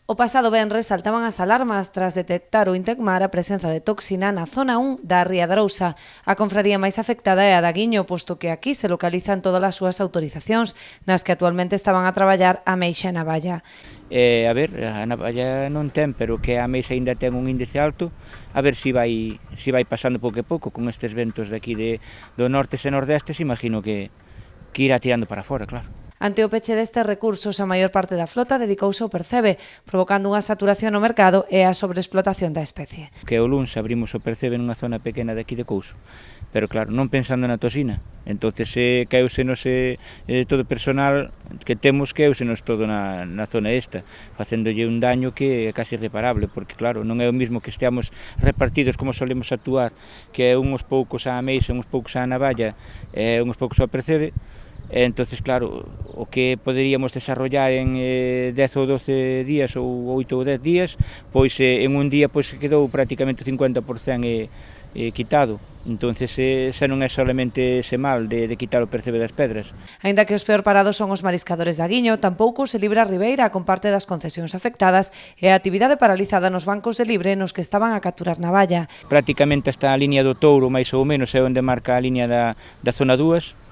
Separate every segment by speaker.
Speaker 1: O pasado venres saltaban as alarmas tras detectar o Intecmar a presenza de toxina na zona 1 da Ría de Arousa. A confraría máis afectada é a da Guiño, posto que aquí se localizan todas as súas autorizacións, nas que actualmente estaban a traballar a Meixa e Navalla.
Speaker 2: A ver, a Navalla non ten, pero que a Meixa ainda ten un índice alto, a ver se vai pasando pouco a pouco con estes ventos de aquí do norte e nordestes, imagino que irá tirando para fora, claro.
Speaker 1: Ante o peche destes recursos, a maior parte da flota dedicouse ao percebe, provocando unha saturación no mercado e a sobreexplotación da especie.
Speaker 2: Que o luns abrimos o percebe nunha zona pequena de aquí de Couso, pero claro, non pensando na toxina. Entonces caeusenos todo o personal que temos, caeusenos todo na zona esta, facéndolle un daño que é casi irreparable, porque claro, non é o mismo que esteamos repartidos como solemos actuar, que é uns poucos á Meixa, uns poucos á Navalla, uns poucos ao percebe. Entonces, claro, o que poderíamos desarrollar en 10 ou 12 días ou 8 ou 10 días, pois en un día pois quedou prácticamente o 50% quitado. Entonces, xa non é solamente ese mal de quitar o percebe das pedras.
Speaker 1: Aínda que os peor parados son os mariscadores da Guiño, tampouco se libra a Ribeira con parte das concesións afectadas e a actividade paralizada nos bancos de libre nos que estaban a capturar navalla.
Speaker 2: Prácticamente hasta a liña do Touro, máis ou menos, é onde marca a liña da zona 2,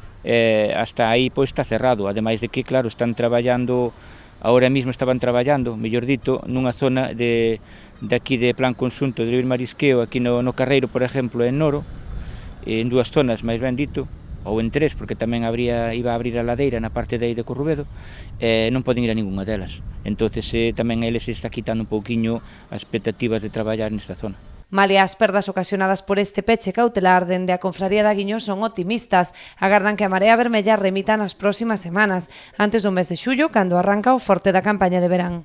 Speaker 2: hasta aí pois está cerrado, ademais de que, claro, están traballando, ahora mesmo estaban traballando, mellor dito, nunha zona de aquí de plan conxunto de libre marisqueo, aquí no Carreiro, por exemplo, en Noro, en dúas zonas, máis ben dito, ou en tres, porque tamén iba a abrir a ladeira na parte de aí de Corrubedo, non poden ir a ningunha delas. Entonces tamén a eles se está quitando un pouquiño as expectativas de traballar nesta zona.
Speaker 1: Malia as perdas ocasionadas por este peche cautelar dende a confraría da Guiño son optimistas. Agardan que a Marea Vermella remita nas próximas semanas, antes do mes de xullo, cando arranca o forte da campaña de verán.